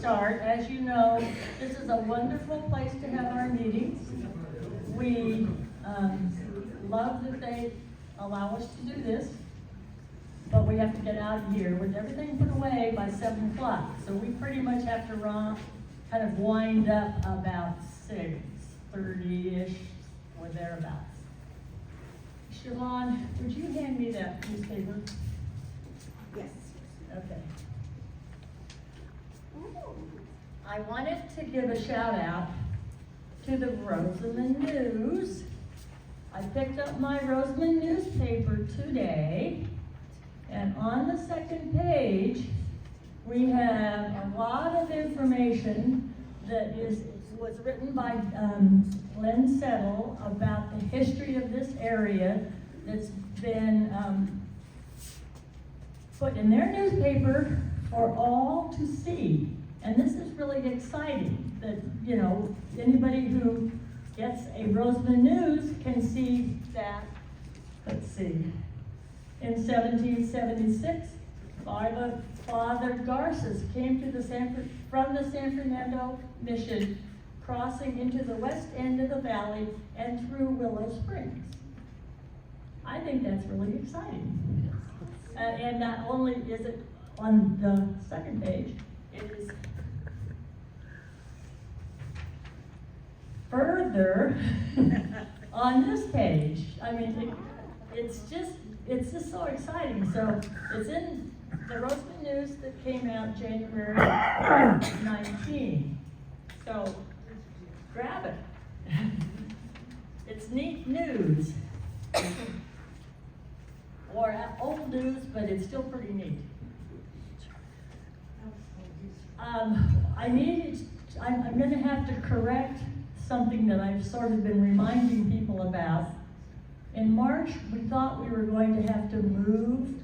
Start. As you know, this is a wonderful place to have our meetings. We love that they allow us to do this, but we have to get out of here with everything put away by 7 o'clock. So we pretty much have to kind of wind up about 6:30-ish or thereabouts. Siobhan, would you hand me that newspaper? Yes. Okay. I wanted to give a shout out to the Rosamond News. I picked up my Rosamond newspaper today, and on the second page, we have a lot of information that was written by Glenn Settle about the history of this area that's been put in their newspaper for all to see. And this is really exciting that, you know, anybody who gets a Rosamond News can see that. Let's see. In 1776, Father Garces came to from the San Fernando Mission, crossing into the west end of the valley and through Willow Springs. I think that's really exciting. And not only is it on the second page, it is further on this page. I mean, it's just so exciting. So it's in the Rosamond News that came out January 19. So grab it. It's neat news. Or old news, but it's still pretty neat. I'm going to have to correct something that I've sort of been reminding people about. In March, we thought we were going to have to move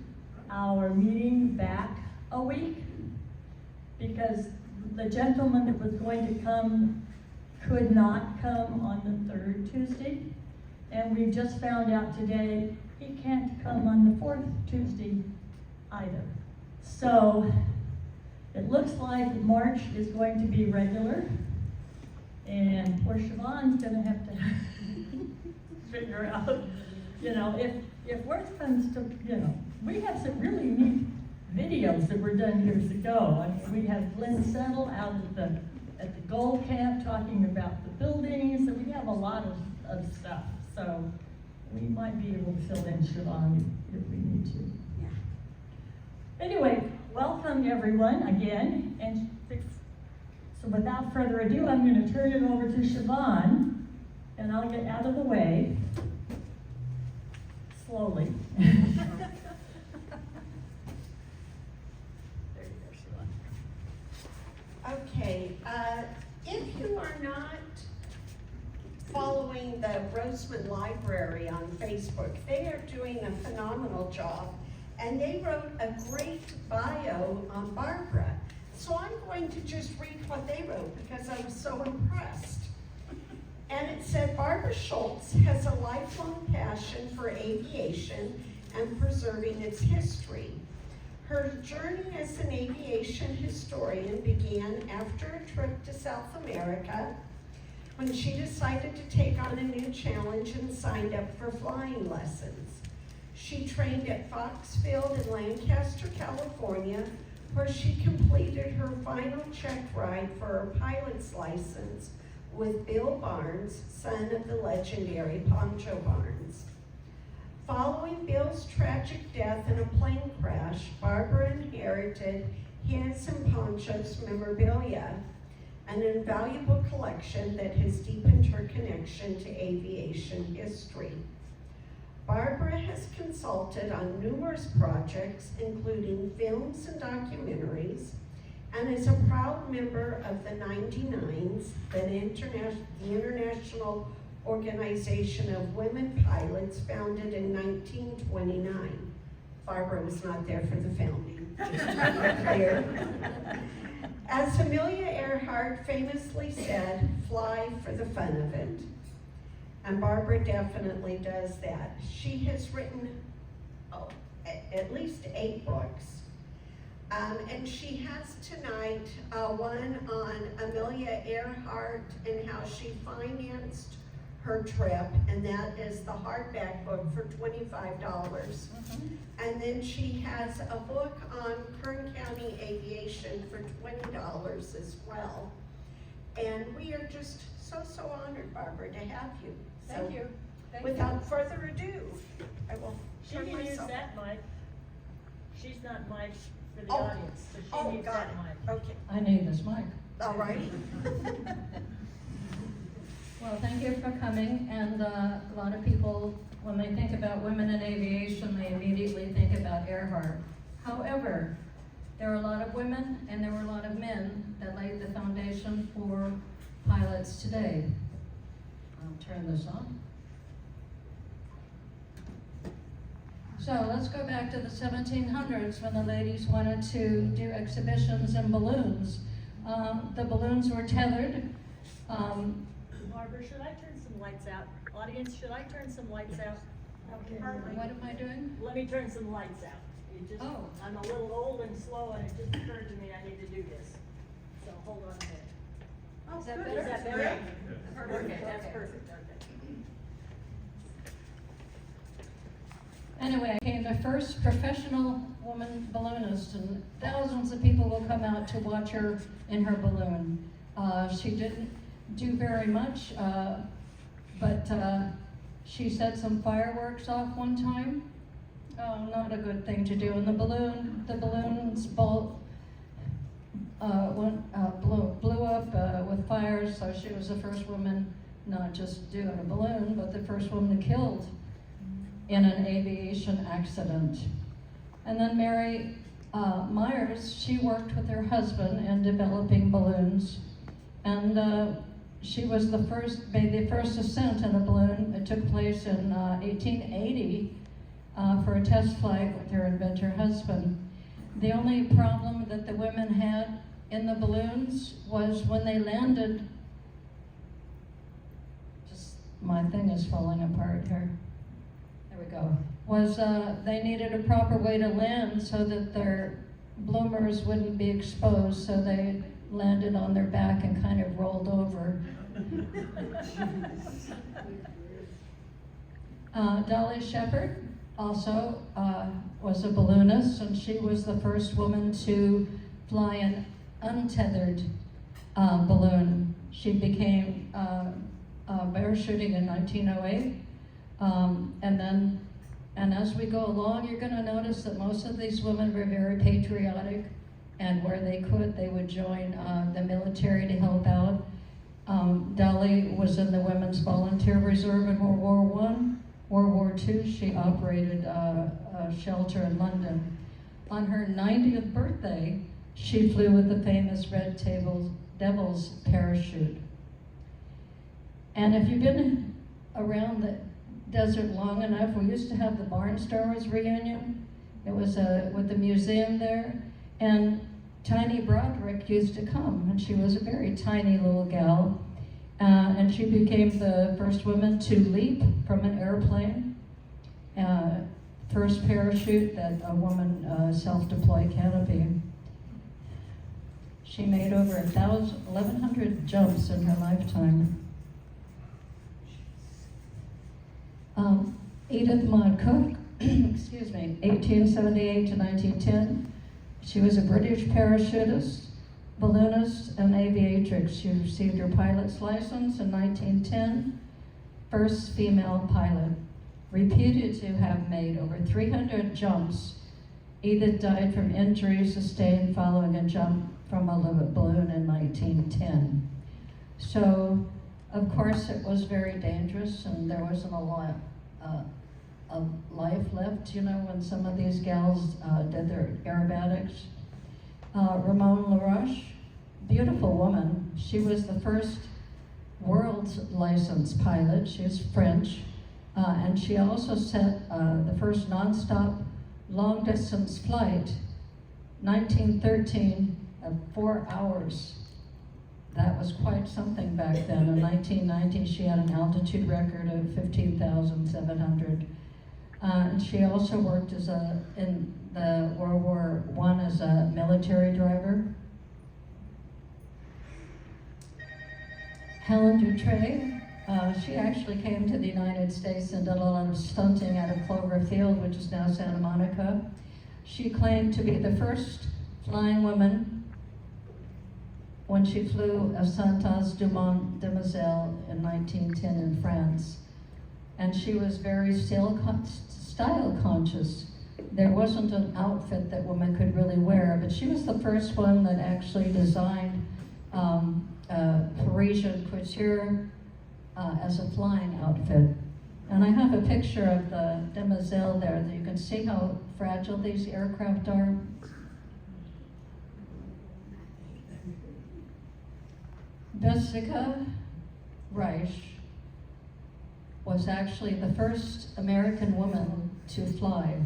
our meeting back a week because the gentleman that was going to come could not come on the third Tuesday. And we just found out today he can't come on the fourth Tuesday either. So it looks like March is going to be regular, and poor Siobhan's gonna have to figure out, you know, if worst comes to, you know, we have some really neat videos that were done years ago. I mean, we have Glenn Settle out at the Gold Camp talking about the buildings, and we have a lot of stuff. So we might be able to fill in Siobhan if we need to. Yeah. Anyway, welcome everyone again. And so without further ado, I'm going to turn it over to Siobhan, and I'll get out of the way slowly. There you go, Siobhan. Okay, if you are not following the Rosamond Library on Facebook, they are doing a phenomenal job, and they wrote a great bio on Barbara. So I'm going to just read what they wrote because I was so impressed. And it said, Barbara Schultz has a lifelong passion for aviation and preserving its history. Her journey as an aviation historian began after a trip to South America when she decided to take on a new challenge and signed up for flying lessons. She trained at Fox Field in Lancaster, California, where she completed her final check ride for her pilot's license with Bill Barnes, son of the legendary Pancho Barnes. Following Bill's tragic death in a plane crash, Barbara inherited his and Pancho's memorabilia, an invaluable collection that has deepened her connection to aviation history. Barbara has consulted on numerous projects, including films and documentaries, and is a proud member of the 99s, the International Organization of Women Pilots, founded in 1929. Barbara was not there for the founding, just to be clear. As Amelia Earhart famously said, fly for the fun of it. And Barbara definitely does that. She has written at least 8 books. And she has tonight one on Amelia Earhart and how she financed her trip, and that is the hardback book for $25. And then she has a book on Kern County Aviation for $20 as well. And we are just so honored, Barbara, to have you. Thank you. Without further ado, I will She turn can use myself. that mic. She's not mic'd for the Oh. audience, so she needs Got that it. mic. Okay, I need this mic. all righty. Well, thank you for coming, and a lot of people, when they think about women in aviation, they immediately think about Earhart. However, there are a lot of women and there were a lot of men that laid the foundation for pilots today. I'll turn this on. So let's go back to the 1700s when the ladies wanted to do exhibitions in balloons. The balloons were tethered. Barbara, should I turn some lights out? Audience, should I turn some lights out? Okay. What am I doing? Let me turn some lights out. It just, Oh. I'm a little old and slow, and it just occurred to me I need to do this. So hold on a minute. Is that Is better? that better? Okay, that's Okay. perfect, okay. Anyway, I became the first professional woman balloonist, and thousands of people will come out to watch her in her balloon. She didn't do very much, but she set some fireworks off one time. Oh, not a good thing to do. And the balloons blew up with fires, so she was the first woman not just doing a balloon, but the first woman killed in an aviation accident. And then Mary Myers, she worked with her husband in developing balloons, and she was made the first ascent in a balloon. It took place in 1880 for a test flight with her inventor husband. The only problem that the women had in the balloons was when they landed, just my thing is falling apart here. There we go. Was they needed a proper way to land so that their bloomers wouldn't be exposed, so they landed on their back and kind of rolled over. Dolly Shepard also was a balloonist, and she was the first woman to fly an untethered balloon. She became parachuting in 1908. And as we go along, you're going to notice that most of these women were very patriotic, and where they could, they would join the military to help out. Dolly was in the Women's Volunteer Reserve in World War I. World War II, she operated a shelter in London. On her 90th birthday, she flew with the famous Red Devil's parachute. And if you've been around the desert long enough, we used to have the Barnstormers reunion. It was with the museum there, and Tiny Broderick used to come, and she was a very tiny little gal, and she became the first woman to leap from an airplane. First parachute that a woman self-deploy canopy. She made over 1,100 jumps in her lifetime. Edith Maud Cook, excuse me, 1878 to 1910. She was a British parachutist, balloonist, and aviatrix. She received her pilot's license in 1910. First female pilot, reputed to have made over 300 jumps. Edith died from injuries sustained following a jump from a balloon in 1910. So, of course, it was very dangerous, and there wasn't a lot of life left, you know, when some of these gals did their aerobatics. Ramon LaRoche, beautiful woman. She was the first world's licensed pilot. She was French, and she also set the first nonstop long-distance flight, 1913, of 4 hours. That was quite something back then. In 1990, she had an altitude record of 15,700. And she also worked in the World War I as a military driver. Helen Dutray, she actually came to the United States and did a lot of stunting out of Clover Field, which is now Santa Monica. She claimed to be the first flying woman when she flew a Santos Dumont Demoiselle in 1910 in France. And she was very style conscious. There wasn't an outfit that women could really wear, but she was the first one that actually designed Parisian couture as a flying outfit. And I have a picture of the Demoiselle there that you can see how fragile these aircraft are. Jessica Reich was actually the first American woman to fly.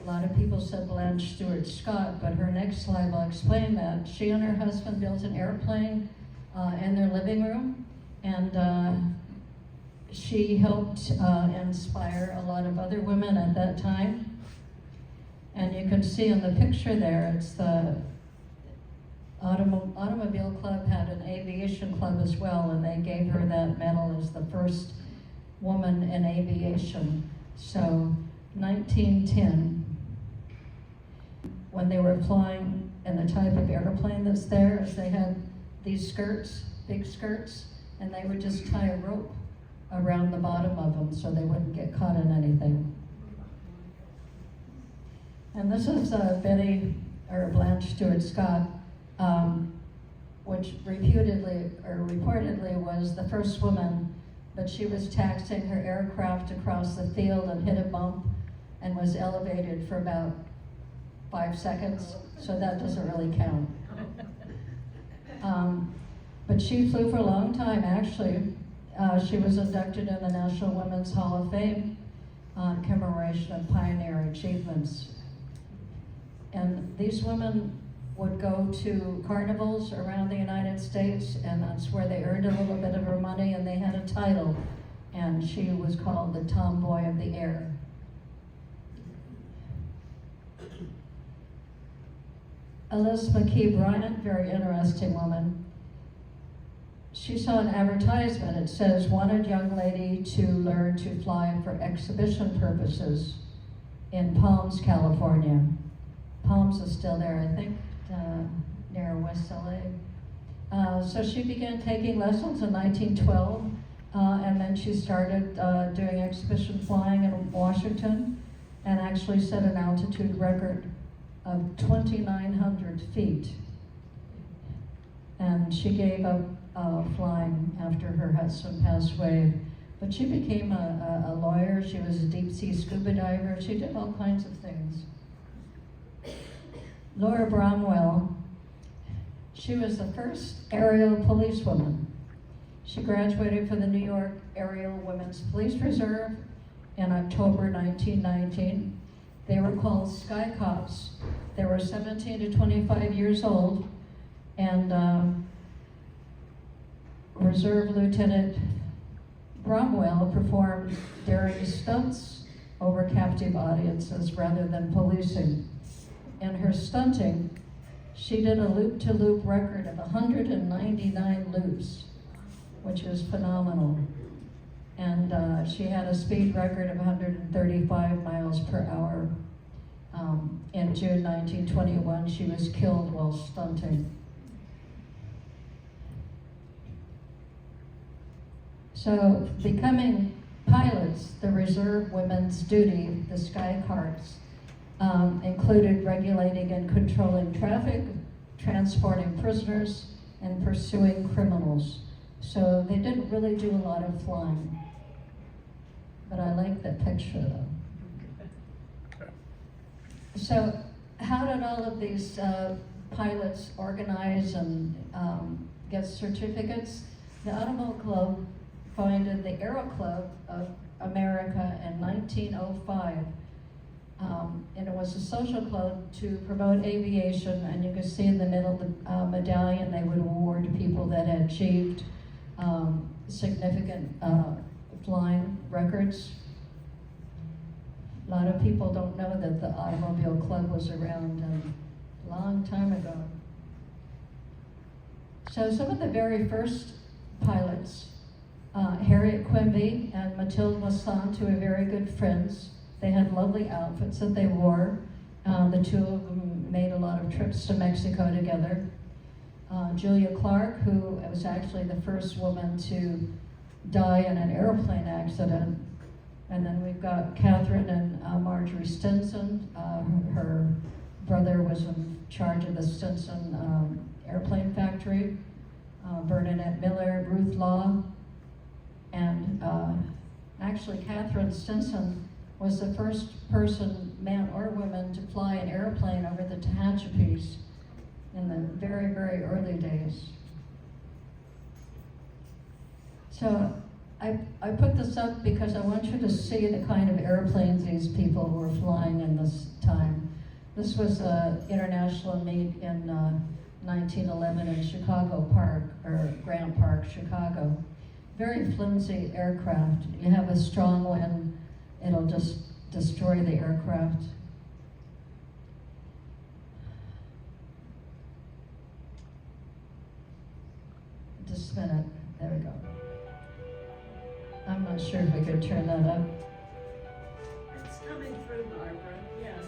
A lot of people said Blanche Stewart Scott, but her next slide will explain that. She and her husband built an airplane in their living room, and she helped inspire a lot of other women at that time. And you can see in the picture there, it's the Automobile Club had an aviation club as well, and they gave her that medal as the first woman in aviation. So 1910, when they were flying in the type of airplane that's there, is they had these skirts, big skirts, and they would just tie a rope around the bottom of them so they wouldn't get caught in anything. And this is Blanche Stewart Scott, which reportedly was the first woman, but she was taxiing her aircraft across the field and hit a bump and was elevated for about 5 seconds, so that doesn't really count. But she flew for a long time, actually. She was inducted in the National Women's Hall of Fame in commemoration of pioneer achievements. And these women would go to carnivals around the United States, and that's where they earned a little bit of her money, and they had a title, and she was called the Tomboy of the Air. Alice McKee Bryant, very interesting woman. She saw an advertisement. It says, wanted young lady to learn to fly for exhibition purposes in Palms, California. Palms is still there, I think, near West LA. So she began taking lessons in 1912, and then she started doing exhibition flying in Washington, and actually set an altitude record of 2,900 feet. And she gave up flying after her husband passed away. But she became a lawyer. She was a deep sea scuba diver. She did all kinds of things. Laura Bromwell, she was the first aerial policewoman. She graduated from the New York Aerial Women's Police Reserve in October 1919. They were called Sky Cops. They were 17 to 25 years old, and Reserve Lieutenant Bromwell performed daring stunts over captive audiences rather than policing. In her stunting, she did a loop-to-loop record of 199 loops, which is phenomenal. And she had a speed record of 135 miles per hour. In June 1921, she was killed while stunting. So, becoming pilots, the reserve women's duty, the Sky Carts, included regulating and controlling traffic, transporting prisoners, and pursuing criminals. So they didn't really do a lot of flying. But I like that picture though. So how did all of these pilots organize and get certificates? The Automobile Club founded the Aero Club of America in 1905. And it was a social club to promote aviation, and you can see in the middle the medallion they would award people that had achieved significant flying records. lot of people don't know that the Automobile Club was around a long time ago. So some of the very first pilots, Harriet Quimby and Mathilde Masson, two are very good friends. They had lovely outfits that they wore. The two of them made a lot of trips to Mexico together. Julia Clark, who was actually the first woman to die in an airplane accident. And then we've got Catherine and Marjorie Stinson. Her brother was in charge of the Stinson airplane factory. Bernadette Miller, Ruth Law, and actually Catherine Stinson was the first person, man or woman, to fly an airplane over the Tehachapis in the very, very early days. So I put this up because I want you to see the kind of airplanes these people were flying in this time. This was an international meet in 1911 in Chicago Park, or Grant Park, Chicago. Very flimsy aircraft. You have a strong wind, it'll just destroy the aircraft. Just a minute, there we go. I'm not sure if we could turn that up. It's coming through, Barbara, yeah.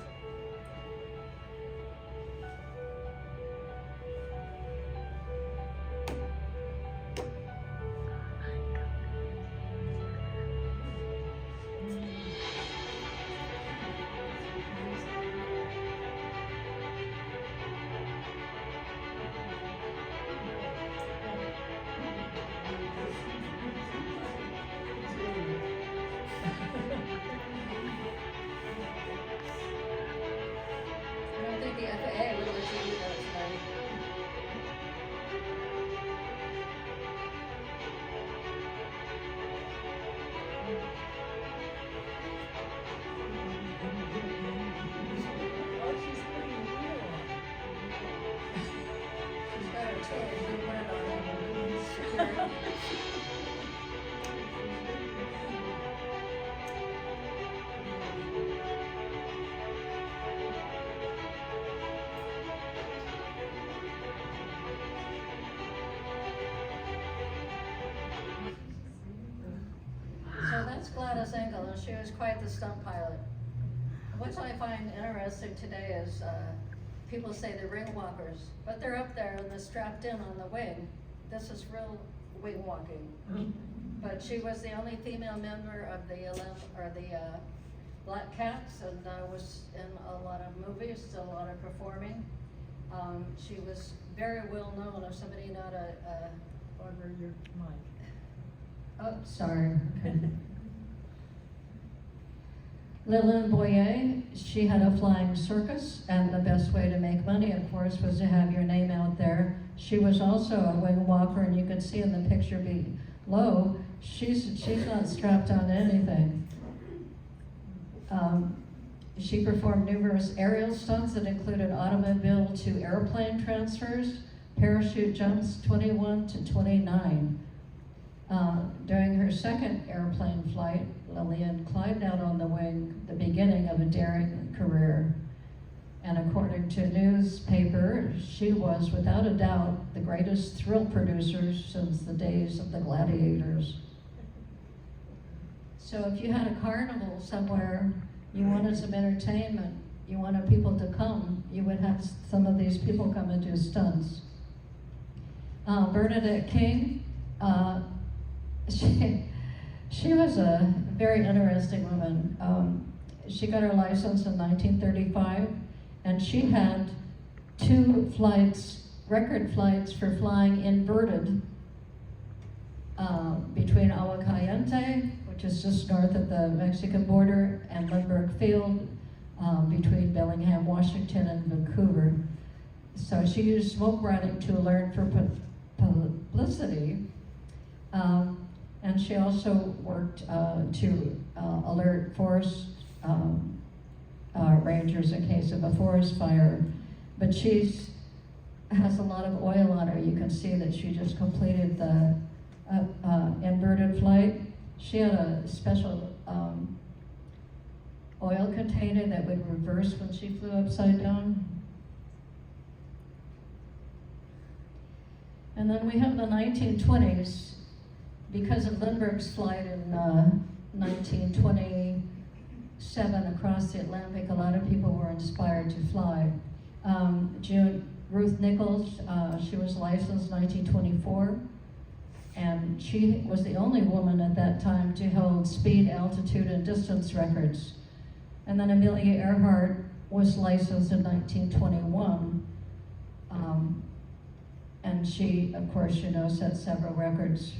I don't think the FAA would let you do that tonight. Oh, she's putting a wheel on. She's got her tail, she put it on. So that's Gladys Engel, and she was quite the stunt pilot. What I find interesting today is people say they're ring walkers, but they're up there and they're strapped in on the wing. This is real wing walking. But she was the only female member of the Black Cats, and was in a lot of movies, did a lot of performing. She was very well known. If somebody not Barbara, your mic. oh, sorry. Lillian Boyer, she had a flying circus, and the best way to make money, of course, was to have your name out there. She was also a wing walker, and you can see in the picture below, she's not strapped on anything. She performed numerous aerial stunts that included automobile to airplane transfers, parachute jumps 21 to 29. During her second airplane flight, Lillian climbed out on the wing, the beginning of a daring career. And according to a newspaper, she was, without a doubt, the greatest thrill producer since the days of the gladiators. So if you had a carnival somewhere, you wanted some entertainment, you wanted people to come, you would have some of these people come and do stunts. Bernadette King, she was a very interesting woman. She got her license in 1935, and she had 2 flights, record flights for flying inverted between Agua Caliente, which is just north of the Mexican border, and Lindbergh Field, between Bellingham, Washington, and Vancouver. So she used smoke riding to alert for publicity, and she also worked to alert forest rangers in case of a forest fire. But she has a lot of oil on her. You can see that she just completed the inverted flight. She had a special oil container that would reverse when she flew upside down. And then we have the 1920s. Because of Lindbergh's flight in 1927 across the Atlantic, a lot of people were inspired to fly. Ruth Nichols, she was licensed in 1924, and she was the only woman at that time to hold speed, altitude, and distance records. And then Amelia Earhart was licensed in 1921, and she, of course, set several records.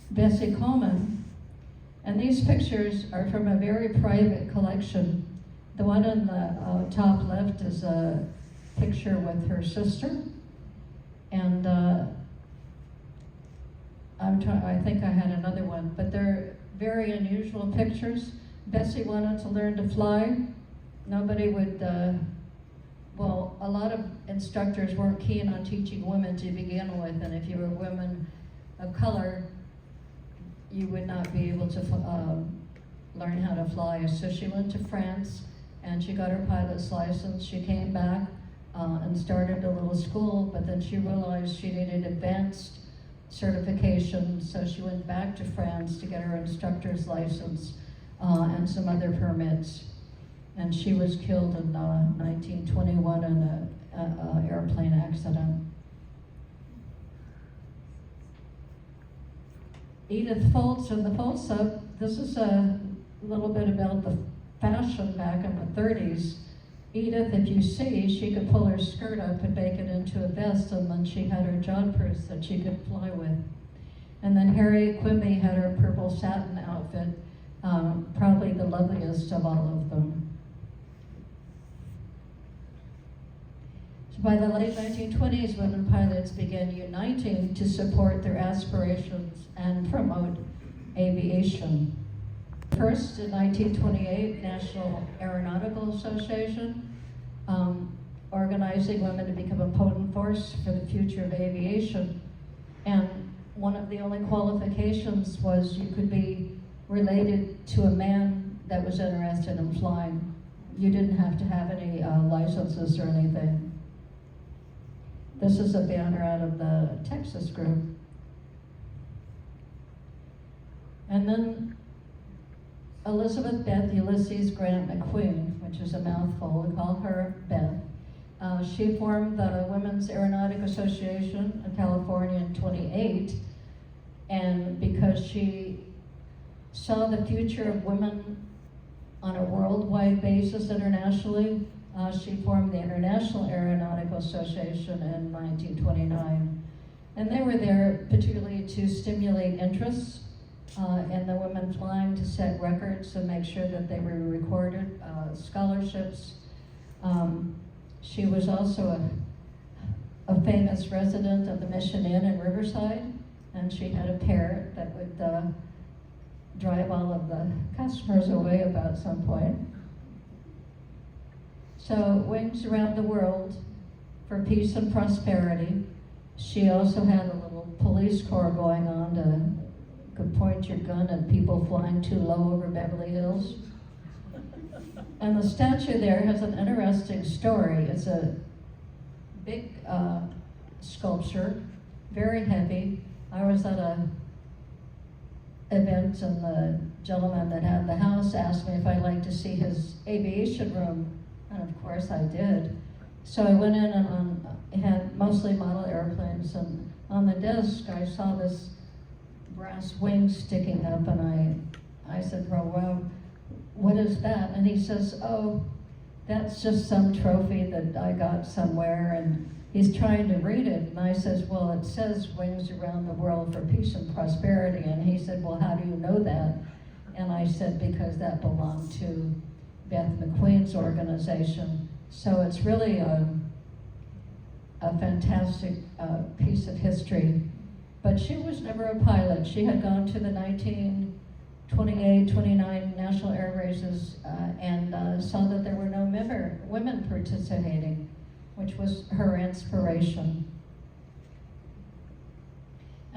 Bessie Coleman, and these pictures are from a very private collection. The one on the top left is a picture with her sister, and I think I had another one, but they're very unusual pictures. Bessie wanted to learn to fly. Nobody would, a lot of instructors weren't keen on teaching women to begin with, and if you were a woman of color, you would not be able to learn how to fly. So she went to France and she got her pilot's license. She came back and started a little school, but then she realized she needed advanced certification, so she went back to France to get her instructor's license and some other permits. And she was killed in 1921 in an airplane accident. Edith Foltz in the Foltz Up. This is a little bit about the fashion back in the 30s. Edith, if you see, she could pull her skirt up and make it into a vest, and then she had her jodhpurs that she could fly with. And then Harriet Quimby had her purple satin outfit, probably the loveliest of all of them. So by the late 1920s, women pilots began uniting to support their aspirations and promote aviation. First, in 1928, National Aeronautical Association, organizing women to become a potent force for the future of aviation. And one of the only qualifications was you could be related to a man that was interested in flying. You didn't have to have any licenses or anything. This is a banner out of the Texas group. And then Elizabeth Beth Ulysses Grant McQueen, which is a mouthful, we call her Beth. She formed the Women's Aeronautic Association of California in 1928, and because she saw the future of women on a worldwide basis internationally, she formed the International Aeronautical Association in 1929. And they were there particularly to stimulate interest in the women flying, to set records and make sure that they were recorded, scholarships. She was also a famous resident of the Mission Inn in Riverside, and she had a parrot that would drive all of the customers away about some point. So, Wings Around the World for Peace and Prosperity. She also had a little police corps going on to could point your gun at people flying too low over Beverly Hills. And the statue there has an interesting story. It's a big sculpture, very heavy. I was at a event and the gentleman that had the house asked me if I'd like to see his aviation room, and of course I did. So I went in and it had mostly model airplanes, and on the desk I saw this brass wing sticking up, and I said, well, what is that? And he says, oh, that's just some trophy that I got somewhere, and he's trying to read it. And I says, well, it says Wings Around the World for Peace and Prosperity. And he said, well, how do you know that? And I said, because that belonged to Beth McQueen's organization. So it's really a fantastic piece of history. But she was never a pilot. She had gone to the 1928, 29 National Air Races and saw that there were no women participating, which was her inspiration.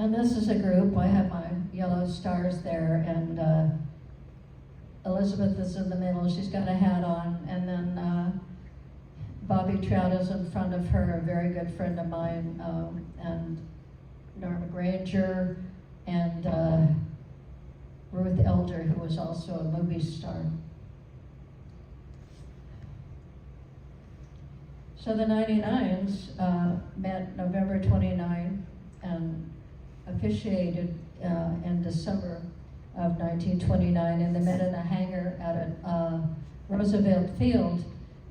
And this is a group, I have my yellow stars there, and Elizabeth is in the middle, she's got a hat on, and then Bobby Trout is in front of her, a very good friend of mine, and Norma Granger, and Ruth Elder, who was also a movie star. So the 99s met November 29 and officiated in December of 1929, and they met in a hangar at Roosevelt Field,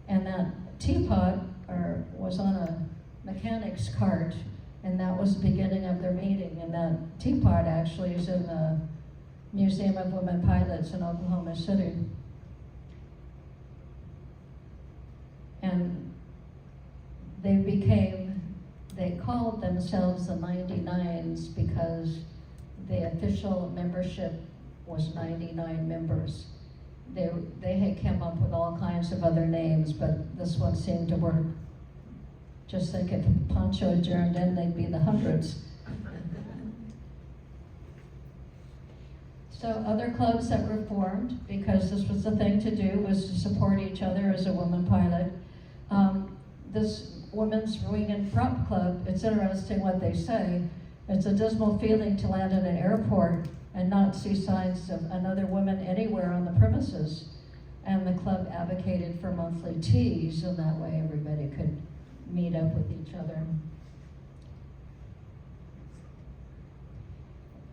and that teapot was on a mechanic's cart, and that was the beginning of their meeting, and that teapot actually is in the Museum of Women Pilots in Oklahoma City. And they called themselves the 99s because the official membership was 99 members. They had come up with all kinds of other names, but this one seemed to work. Just think if Pancho adjourned in, they'd be the hundreds. So other clubs that were formed, because this was the thing to do, was to support each other as a woman pilot. This Women's Wing and Prop Club, it's interesting what they say. It's a dismal feeling to land at an airport and not see signs of another woman anywhere on the premises. And the club advocated for monthly teas, and that way everybody could meet up with each other.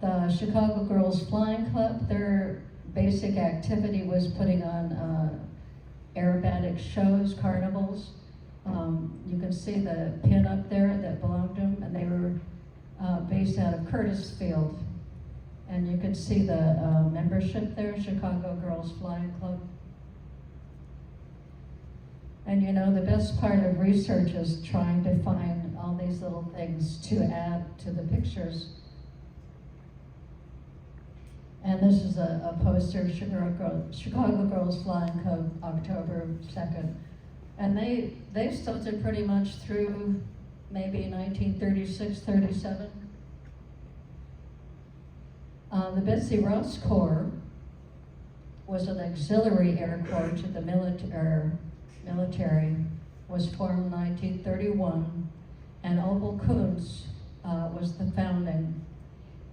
The Chicago Girls Flying Club, their basic activity was putting on aerobatic shows, carnivals. You can see the pin up there that belonged to them, and they were based out of Curtisfield. And you can see the membership there, Chicago Girls Flying Club. And you know, the best part of research is trying to find all these little things to add to the pictures. And this is a poster of Chicago Girls Flying Club, October 2nd. And they stilted pretty much through maybe 1936, 37. The Betsy Ross Corps was an auxiliary air corps to the military, was formed in 1931, and Opal Kuntz was the founding.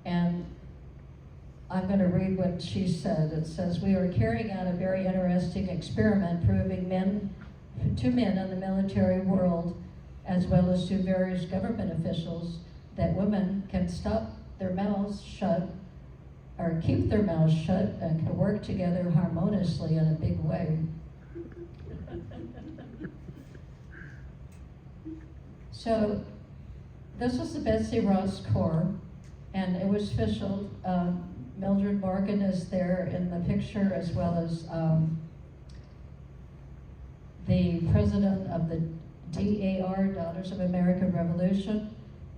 And I'm going to read what she said. It says, "We are carrying out a very interesting experiment proving to men in the military world, as well as to various government officials, that women can stop their mouths shut or keep their mouths shut and can work together harmoniously in a big way." So this is the Betsy Ross Corps, and it was official. Mildred Morgan is there in the picture, as well as the president of the DAR, Daughters of American Revolution,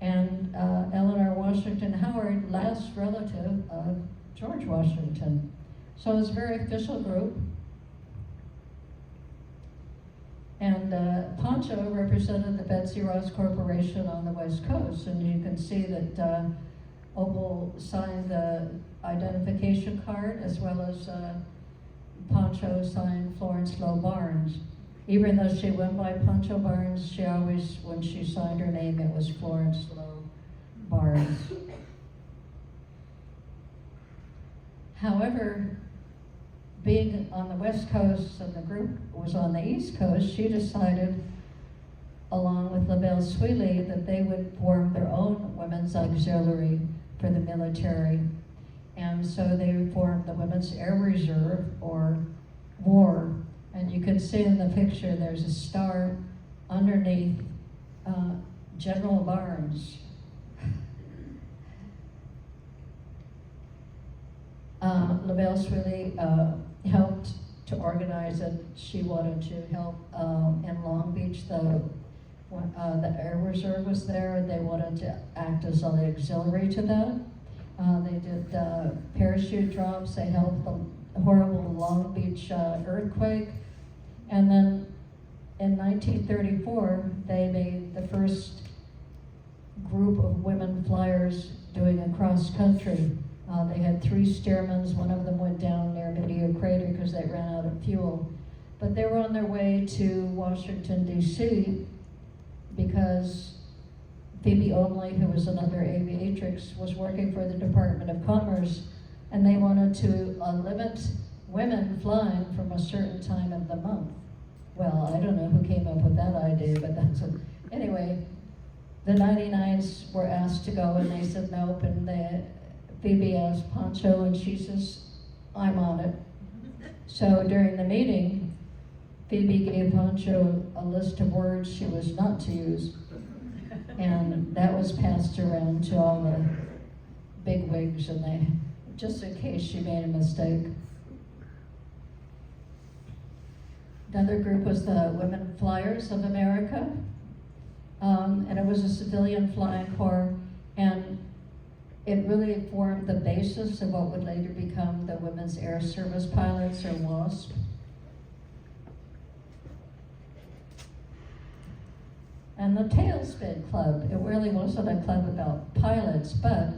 and Eleanor Washington Howard, last relative of George Washington. So it's a very official group. And Pancho represented the Betsy Ross Corporation on the West Coast, and you can see that Opal signed the identification card, as well as Pancho signed Florence Lowe Barnes. Even though she went by Pancho Barnes, she always, when she signed her name, it was Florence Lowe Barnes. However, being on the West Coast and the group was on the East Coast, she decided, along with LaBelle Sweeney, that they would form their own women's auxiliary for the military. And so they formed the Women's Air Reserve, or WAR. And you can see in the picture, there's a star underneath General Barnes. LaBelle Sweeney helped to organize it. She wanted to help in Long Beach. The Air Reserve was there, and they wanted to act as an auxiliary to that. They did parachute drops. They helped the horrible Long Beach earthquake. And then in 1934, they made the first group of women flyers doing a cross country. They had 3 Stearmans. One of them went down near Meteor Crater because they ran out of fuel. But they were on their way to Washington, D.C. because Phoebe Onley, who was another aviatrix, was working for the Department of Commerce, and they wanted to limit women flying from a certain time of the month. Well, I don't know who came up with that idea, but that's it. Anyway, the 99s were asked to go, and they said nope, and Phoebe asked Pancho, and she says, I'm on it. So during the meeting, Phoebe gave Pancho a list of words she was not to use, and that was passed around to all the bigwigs, and they, just in case she made a mistake. Another group was the Women Flyers of America, and it was a civilian flying corps, and it really formed the basis of what would later become the Women's Air Service Pilots, or WASP. And the Tailspin Club, it really wasn't a club about pilots, but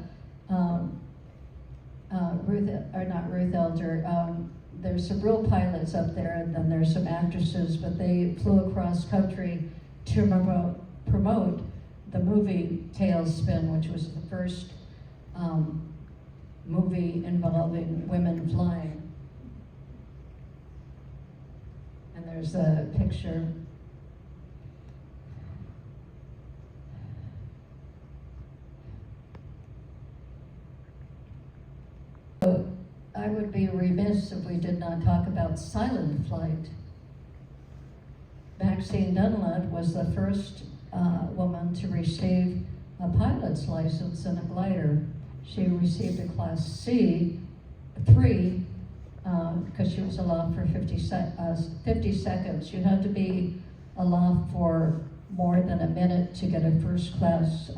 Ruth Elder, there's some real pilots up there, and then there's some actresses, but they flew across country to promote the movie Tailspin, which was the first movie involving women flying. And there's a picture. I would be remiss if we did not talk about silent flight. Maxine Dunlad was the first woman to receive a pilot's license in a glider. She received a Class C, 3, because she was aloft for 50 seconds. You had to be aloft for more than a minute to get a first class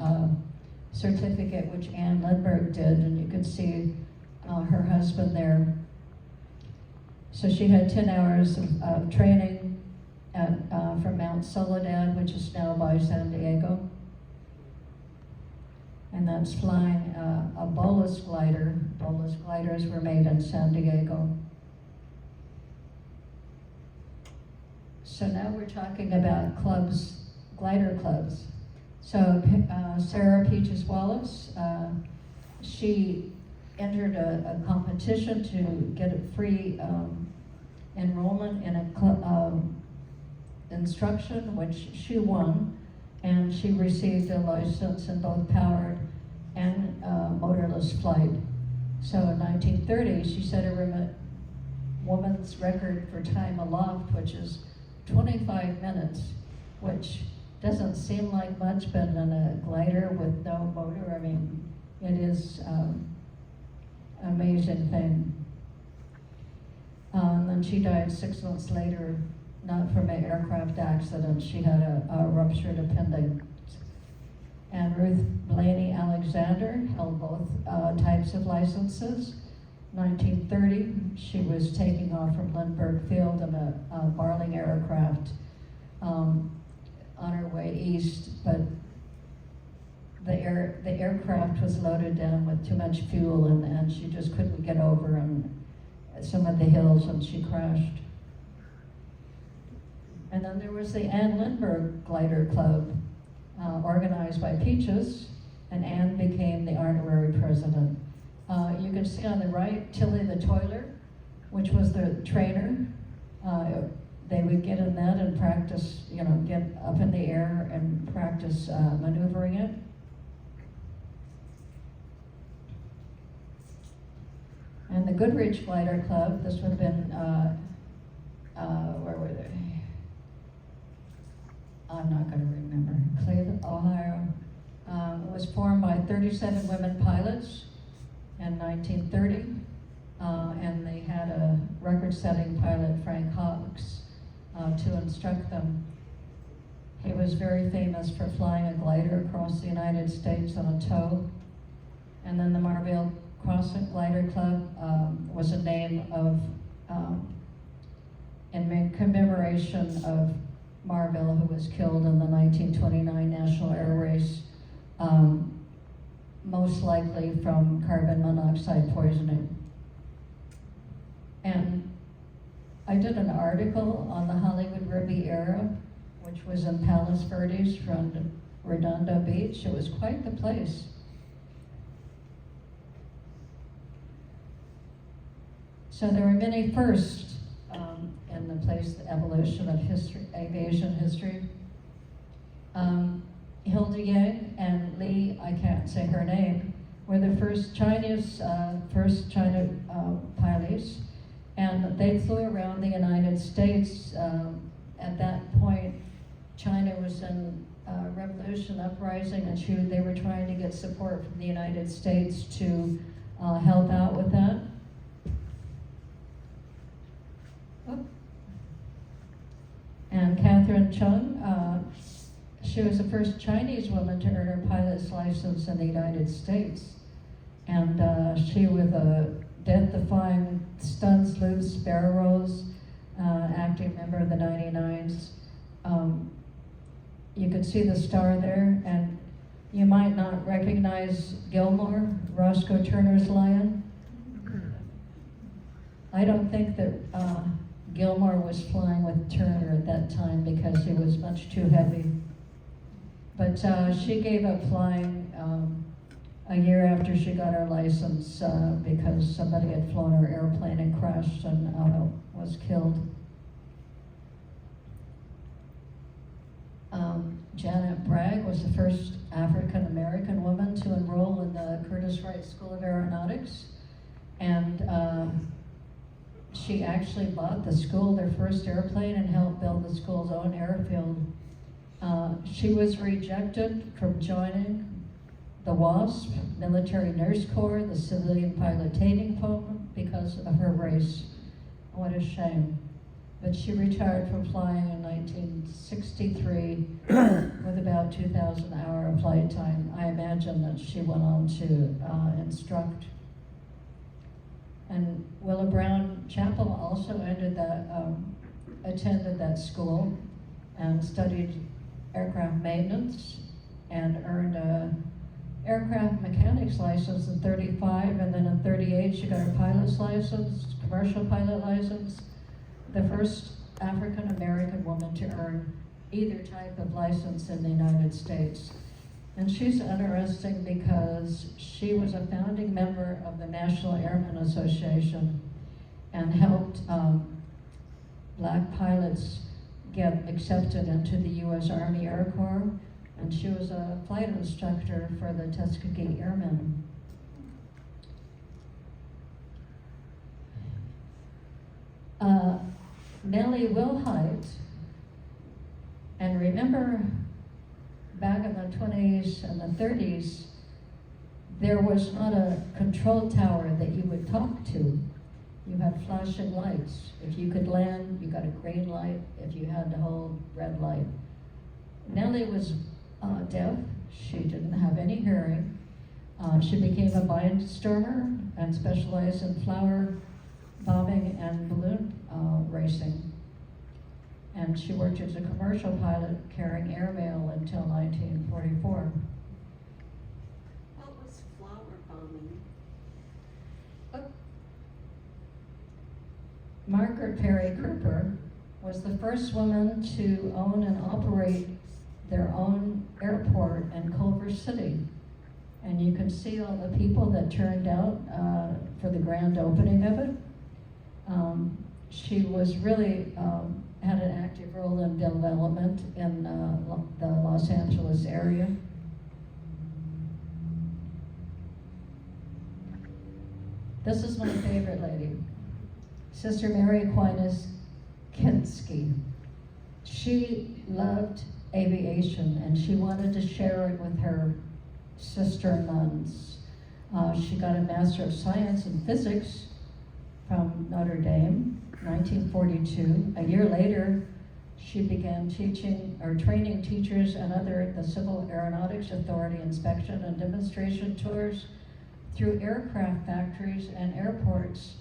certificate, which Ann Lindbergh did, and you could see her husband there. So she had 10 hours of training from Mount Soledad, which is now by San Diego. And that's flying a bolus glider. Bolus gliders were made in San Diego. So now we're talking about clubs, glider clubs. So Sarah Peaches Wallace, she entered a competition to get a free enrollment in a instruction, which she won, and she received a license in both powered and motorless flight. So in 1930, she set a woman's record for time aloft, which is 25 minutes, which doesn't seem like much, but in a glider with no motor, I mean, it is amazing thing. And then she died 6 months later, not from an aircraft accident. She had a ruptured appendix. And Ruth Blaney Alexander held both types of licenses. 1930, she was taking off from Lindbergh Field in a Barling aircraft on her way east, but the aircraft was loaded down with too much fuel, and she just couldn't get over on some of the hills, and she crashed. And then there was the Ann Lindbergh Glider Club, organized by Peaches, and Ann became the honorary president. You can see on the right, Tilly the Toiler, which was the trainer. They would get in that and practice, get up in the air and practice maneuvering it. And the Goodrich Glider Club, this would have been, where were they? I'm not going to remember. Cleveland, Ohio. It was formed by 37 women pilots in 1930, and they had a record-setting pilot, Frank Hawks, to instruct them. He was very famous for flying a glider across the United States on a tow. And then the Marville Crossing Glider Club was a name of, in commemoration of Marville, who was killed in the 1929 National Air Race most likely from carbon monoxide poisoning. And I did an article on the Hollywood Riviera, which was in Palos Verdes from Redondo Beach. It was quite the place. So there were many firsts in the place, the evolution of history, aviation history. Hilda Yang and Li, I can't say her name, were the first China pilots, and they flew around the United States. At that point, China was in revolution, uprising, and they were trying to get support from the United States to help out with that. And Catherine Chung, she was the first Chinese woman to earn her pilot's license in the United States. And she, with a death-defying stunts, loops, barrels, active member of the 99s. You could see the star there, and you might not recognize Gilmore, Roscoe Turner's Lion. I don't think that Gilmore was flying with Turner at that time because he was much too heavy. But she gave up flying a year after she got her license because somebody had flown her airplane and crashed and was killed. Janet Bragg was the first African-American woman to enroll in the Curtiss Wright School of Aeronautics. And she actually bought the school their first airplane and helped build the school's own airfield. She was rejected from joining the WASP, Military Nurse Corps, the Civilian Piloting Program, because of her race. What a shame. But she retired from flying in 1963 with about 2,000 hours of flight time. I imagine that she went on to instruct. And Willa Brown Chapel also attended that school and studied aircraft maintenance and earned a aircraft mechanics license in 35, and then in 38 she got her pilot's license, commercial pilot license, the first African-American woman to earn either type of license in the United States. And she's interesting because she was a founding member of the National Airmen Association and helped black pilots get accepted into the U.S. Army Air Corps, and she was a flight instructor for the Tuskegee Airmen. Nellie Wilhite, and remember back in the 20s and the 30s, there was not a control tower that you would talk to. You had flashing lights. If you could land, you got a green light. If you had to hold, red light. Nellie was deaf. She didn't have any hearing. She became a mindstormer and specialized in flower bombing and balloon racing. And she worked as a commercial pilot carrying airmail until 1944. What was flower bombing? Margaret Perry Cooper was the first woman to own and operate their own airport in Culver City. And you can see all the people that turned out for the grand opening of it. She was really had an active role in development in the Los Angeles area. This is my favorite lady, Sister Mary Aquinas Kinski. She loved aviation and she wanted to share it with her sister nuns. She got a Master of Science in Physics from Notre Dame, 1942. A year later, she began teaching or training teachers and the Civil Aeronautics Authority inspection and demonstration tours through aircraft factories and airports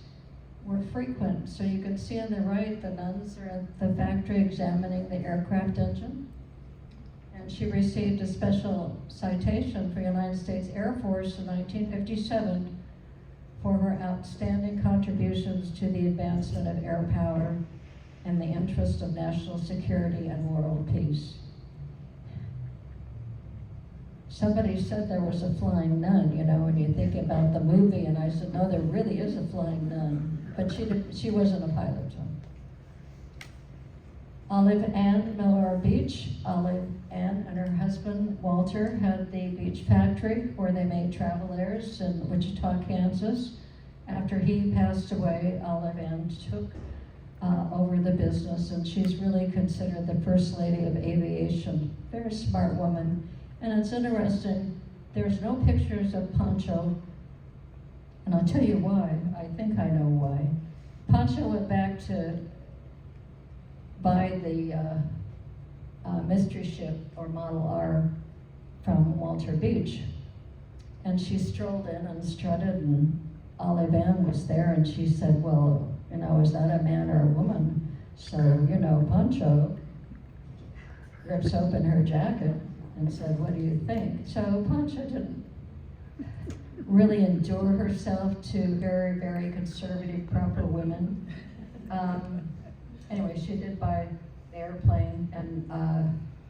were frequent. So you can see on the right, the nuns are at the factory examining the aircraft engine. And and she received a special citation for United States Air Force in 1957 for her outstanding contributions to the advancement of air power in the interest of national security and world peace. Somebody said there was a flying nun, you know, when you think about the movie, and I said, no, there really is a flying nun, but she wasn't a pilot. So. Olive Ann Miller Beach. Olive Ann and her husband, Walter, had the beach factory where they made travel airs in Wichita, Kansas. After he passed away, Olive Ann took over the business, and she's really considered the first lady of aviation. Very smart woman. And it's interesting, there's no pictures of Pancho, and I'll tell you why. I think I know why. Pancho went back to buy the mystery ship, or Model R, from Walter Beach. And she strolled in and strutted, and Olive Ann was there, and she said, well, you know, is that a man or a woman? So, you know, Pancho rips open her jacket and said, what do you think? So Pancho didn't really endure herself to very, very conservative, proper women. Anyway, she did buy the airplane, and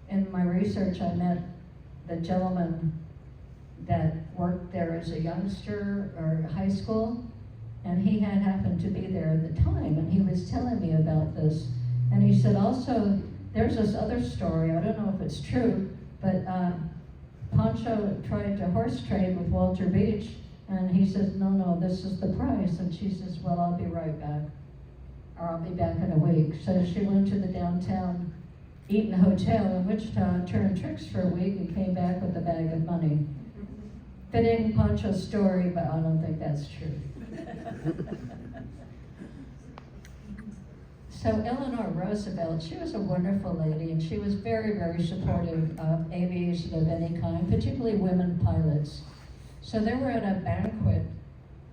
in my research I met the gentleman that worked there as a youngster or high school, and he had happened to be there at the time, and he was telling me about this. And he said also, there's this other story, I don't know if it's true, but Pancho tried to horse trade with Walter Beach, and he says, no, this is the price. And she says, well, I'll be right back, or I'll be back in a week. So she went to the downtown Eaton Hotel in Wichita, turned tricks for a week, and came back with a bag of money. Fitting Pancho's story, but I don't think that's true. So Eleanor Roosevelt, she was a wonderful lady, and she was very, very supportive of aviation of any kind, particularly women pilots. So they were at a banquet,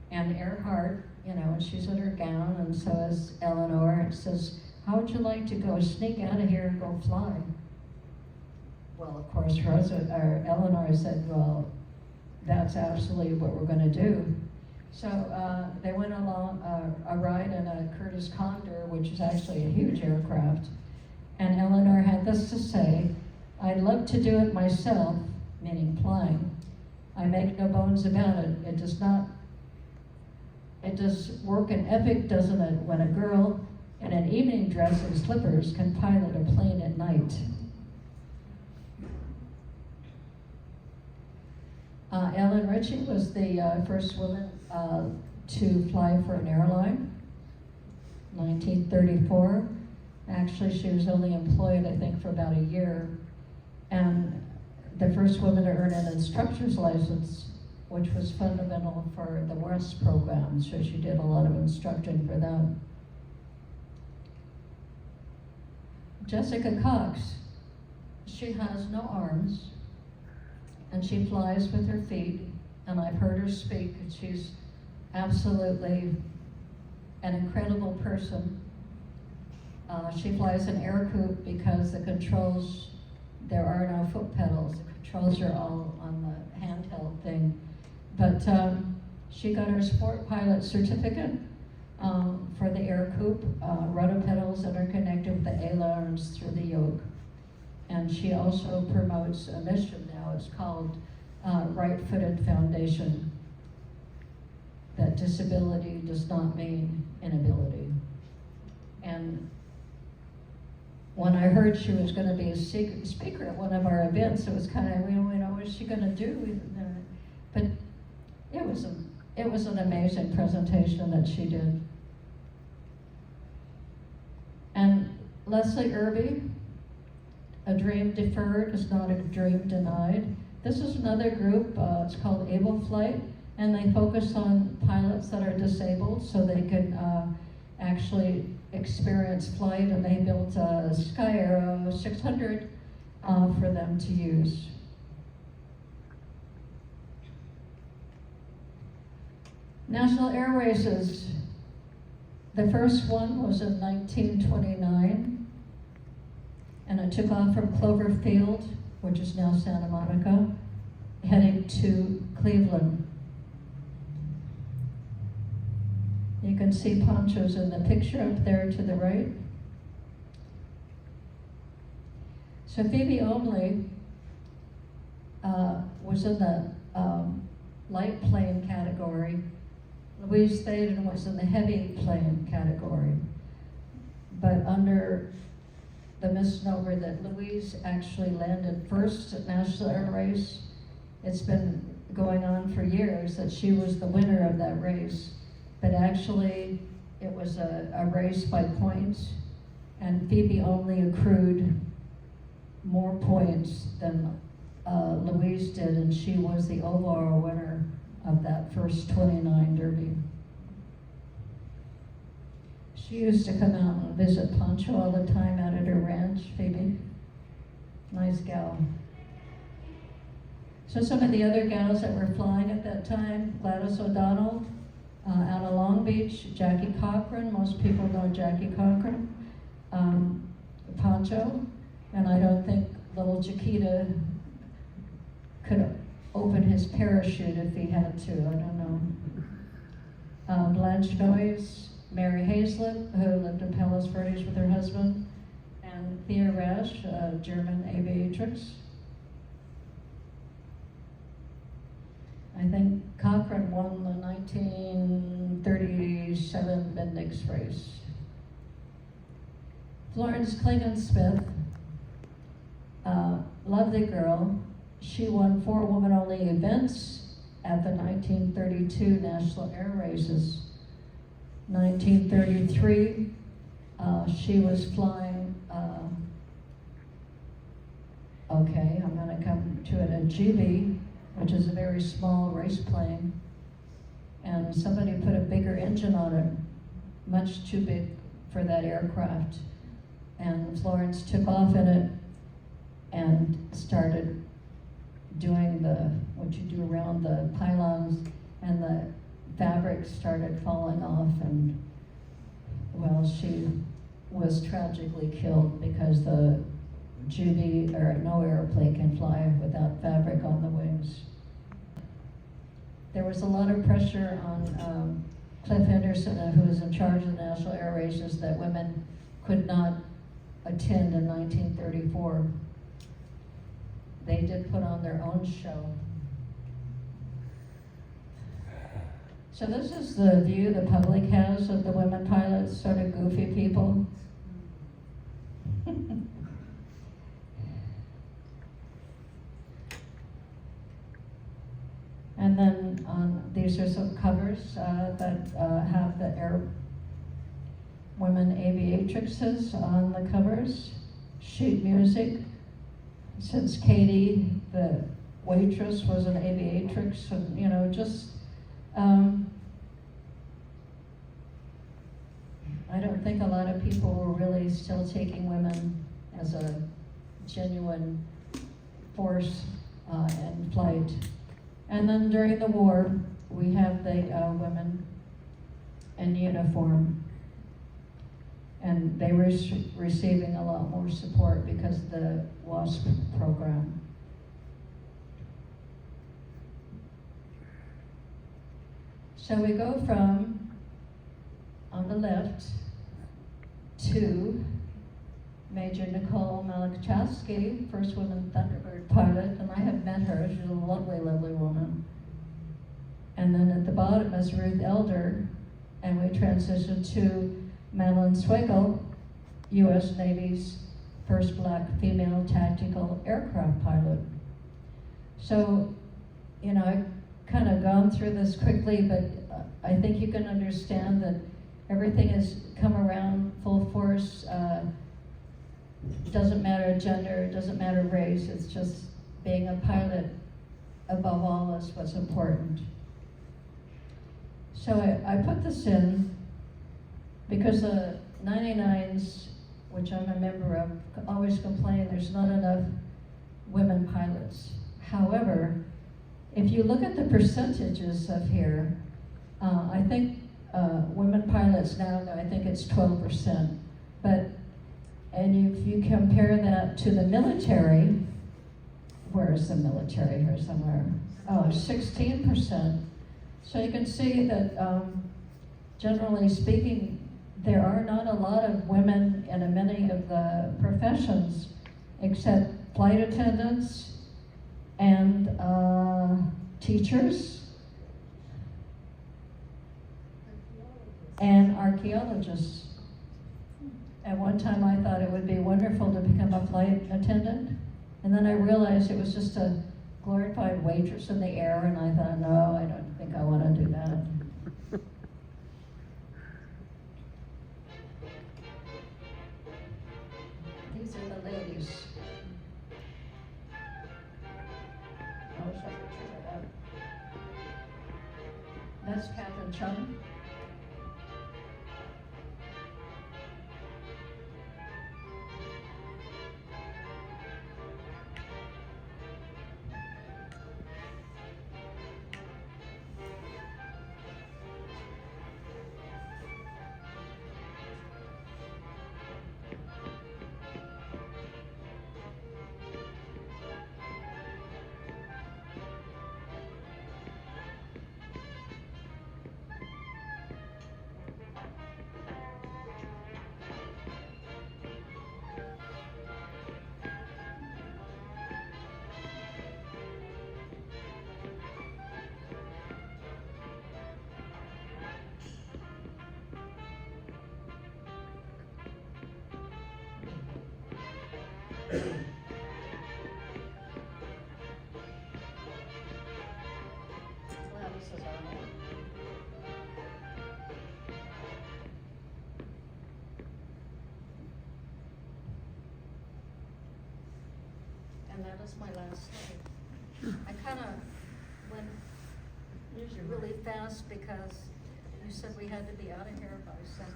and Earhart, you know, and she's in her gown, and so is Eleanor, and says, how would you like to go sneak out of here and go fly? Well, of course, Eleanor said, well, that's absolutely what we're going to do. So they went along a ride in a Curtiss Condor, which is actually a huge aircraft. And Eleanor had this to say, I'd love to do it myself, meaning flying. I make no bones about it. It does work an epic, doesn't it, when a girl in an evening dress and slippers can pilot a plane at night. Ellen Ritchie was the first woman to fly for an airline, 1934. Actually, she was only employed, I think, for about a year. And the first woman to earn an instructor's license, which was fundamental for the WEST program, so she did a lot of instructing for that. Jessica Cox, she has no arms, and she flies with her feet, and I've heard her speak, and she's absolutely an incredible person. She flies an air coupe because the controls, there are no foot pedals, the controls are all on the handheld thing. But she got her sport pilot certificate for the air coupe, rudder pedals that are connected with the ailerons through the yoke. And she also promotes a mission now, it's called Right-Footed Foundation, that disability does not mean inability. And when I heard she was going to be a speaker at one of our events, it was kind of, you know, what is she going to do? But it was an amazing presentation that she did. And Leslie Irby, a dream deferred is not a dream denied. This is another group, it's called Able Flight, and they focus on pilots that are disabled so they can actually experience flight, and they built a Sky Arrow 600 for them to use. National Air Races. The first one was in 1929, and it took off from Clover Field which is now Santa Monica, heading to Cleveland. You can see Poncho's in the picture up there to the right. So Phoebe Only was in the light plane category. Louise Thaden was in the heavy plane category. But under the misnomer that Louise actually landed first at National Air Race, it's been going on for years that she was the winner of that race. But actually, it was a race by points, and Phoebe Only accrued more points than Louise did, and she was the overall winner of that first 29 Derby. She used to come out and visit Poncho all the time out at her ranch, Phoebe. Nice gal. So some of the other gals that were flying at that time, Gladys O'Donnell, out of Long Beach, Jackie Cochran, most people know Jackie Cochran, Poncho, and I don't think little Chiquita could open his parachute if he had to, I don't know. Blanche Noyes, Mary Hazlett, who lived in Palos Verdes with her husband, and Thea Rasch, a German aviatrix. I think Cochran won the 1937 Bendix race. Florence Klingon-Smith, lovely girl. She won 4 woman-only events at the 1932 National Air Races. 1933, she was flying, okay, I'm gonna come to it, a GB, which is a very small race plane, and somebody put a bigger engine on it, much too big for that aircraft. And Florence took off in it and started doing what you do around the pylons, and the fabric started falling off, and well, she was tragically killed because the Judy, or no airplane can fly without fabric on the wings. There was a lot of pressure on Cliff Henderson, who was in charge of the National Air Races, that women could not attend in 1934. They did put on their own show. So this is the view the public has of the women pilots, sort of goofy people. And then these are some covers that have the women aviatrixes on the covers. Sheet music, since Katie, the waitress, was an aviatrix, and you know, just I don't think a lot of people were really still taking women as a genuine force in flight. And then during the war, we have the women in uniform. And they were receiving a lot more support because of the WASP program. So we go from, on the left, to Major Nicole Malachowski, first woman Thunderbird pilot, and I have met her. She's a lovely, lovely woman. And then at the bottom is Ruth Elder, and we transition to Madeline Swigel, U.S. Navy's first black female tactical aircraft pilot. So, you know, I've kind of gone through this quickly, but I think you can understand that everything has come around full force. Doesn't matter gender, doesn't matter race, it's just being a pilot above all is what's important. So I put this in because the 99s, which I'm a member of, always complain there's not enough women pilots. However, if you look at the percentages of here, I think women pilots now, I think it's 12%. But, and if you compare that to the military, where's the military here somewhere? Oh, 16%. So you can see that, generally speaking, there are not a lot of women in many of the professions, except flight attendants and teachers and archaeologists. At one time I thought it would be wonderful to become a flight attendant, and then I realized it was just a glorified waitress in the air, and I thought, no, I don't think I want to do that. These are the ladies. I wish I could turn it up. That's Captain Chung. Well, this is our one. And that is my last slide. I kind of went really fast because you said we had to be out of here by 7.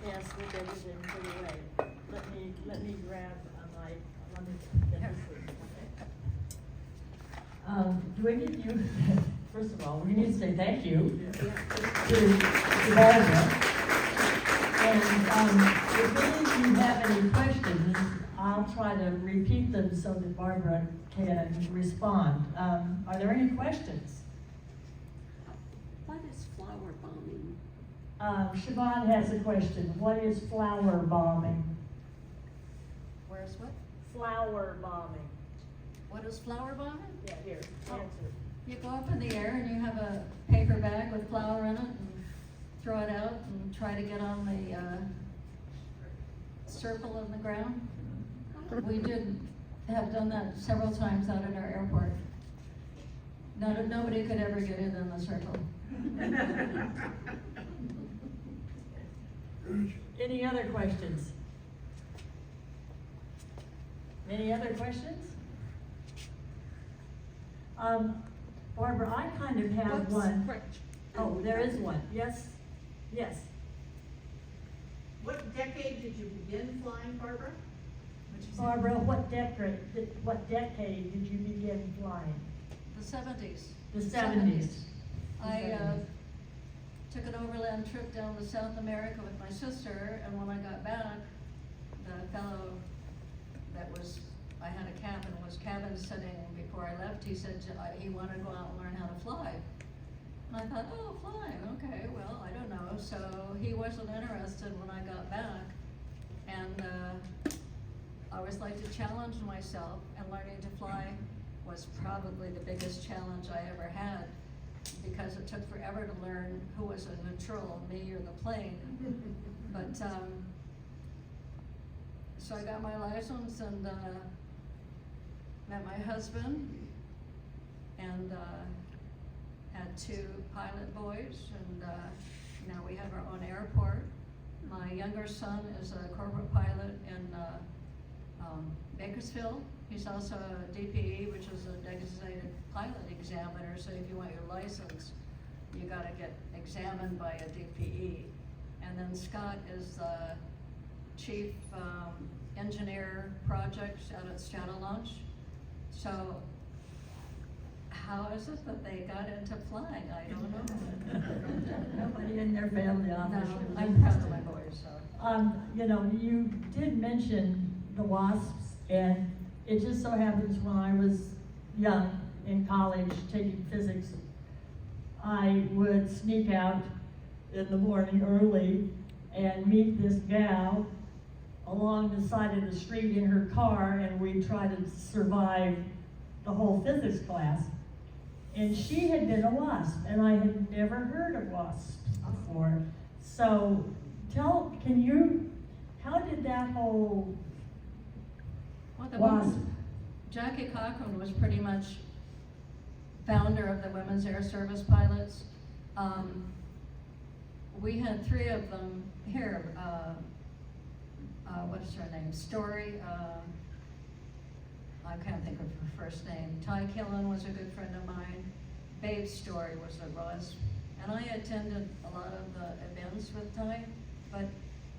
Yes, we did it in pretty way. Let me grab my, let me get this. Do any of you, first of all, we need to say thank you to Barbara. And if any of you have any questions, I'll try to repeat them so that Barbara can respond. Are there any questions? What is flower bombing? Siobhan has a question. What is flower bombing? Where's what? Flower bombing. What is flower bombing? Yeah, here, Oh. answer. You go up in the air and you have a paper bag with flour in it and throw it out and try to get on the circle in the ground. We have done that several times out at our airport. Nobody could ever get in the circle. Any other questions? Any other questions? Barbara, I kind of have one. Oh, there is one. Yes, yes. What decade did you begin flying, Barbara? Barbara, what decade did you begin flying? The 70s. The 70s. I took an overland trip down to South America with my sister, and when I got back, the fellow I had a cabin, was cabin sitting before I left, he said he wanted to go out and learn how to fly. And I thought, oh, flying, okay, well, I don't know. So he wasn't interested when I got back, and I always like to challenge myself, and learning to fly was probably the biggest challenge I ever had, because it took forever to learn who was in control, me or the plane. But so I got my license and met my husband, and had 2 pilot boys, and now we have our own airport. My younger son is a corporate pilot in Bakersfield. He's also a DPE, which is a designated pilot examiner, so if you want your license, you gotta get examined by a DPE. And then Scott is the chief engineer projects out at Shadow Launch. So how is it that they got into flying? I don't know. Nobody in their family No, obviously. I'm proud of my boys, so. You know, you did mention the wasps, and it just so happens when I was young, in college, taking physics, I would sneak out in the morning early and meet this gal along the side of the street in her car, and we'd try to survive the whole physics class. And she had been a WASP, and I had never heard of WASP before. So how did that whole Well, the WASP? woman, Jackie Cochran was pretty much founder of the Women's Air Service Pilots. We had 3 of them here. What is her name? Story. I can't think of her first name. Ty Killen was a good friend of mine. Babe Story was a WASP. And I attended a lot of the events with Ty, but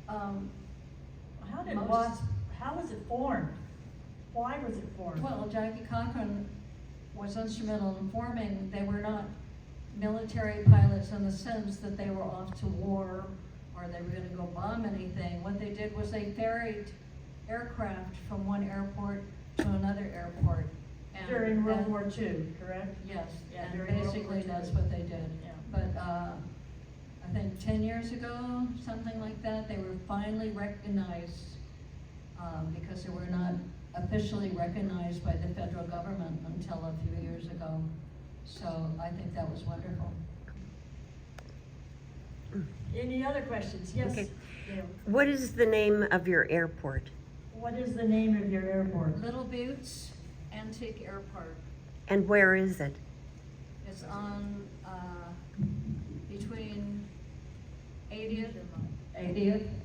How did most- WASP, how was it formed? Why was it formed? well, Jackie Cochran was instrumental in forming. They were not military pilots in the sense that they were off to war or they were gonna go bomb anything. What they did was they ferried aircraft from one airport to another airport. And During World then- War II, correct? Yes, Yeah, and during World War basically II. that's what they did. Yeah. But, I think 10 years ago, something like that, they were finally recognized, because they were not officially recognized by the federal government until a few years ago. So I think that was wonderful. Any other questions? Yes? Okay. Gail. What is the name of your airport? What is the name of your airport? Little Buttes Antique Airport. And where is it? It's on, between 80th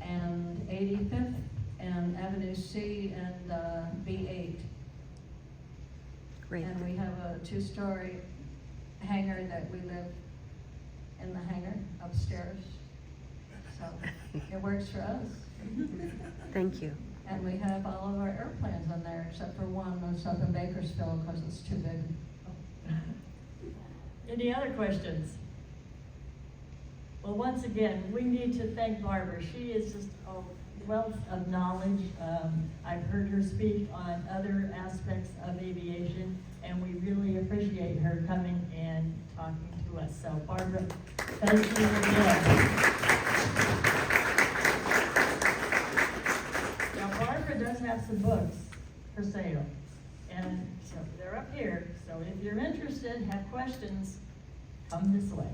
and 85th and Avenue C and, B8. Great. And we have a 2-story hangar that we live in the hangar upstairs. So it works for us. Thank you. And we have all of our airplanes in there except for one that's up in Bakersfield because it's too big. Any other questions? Well, once again, we need to thank Barbara. She is just a wealth of knowledge. I've heard her speak on other aspects of aviation, and we really appreciate her coming and talking to us. So Barbara, thank you again. Now Barbara does have some books for sale, and so they're up here. So if you're interested, have questions, come this way.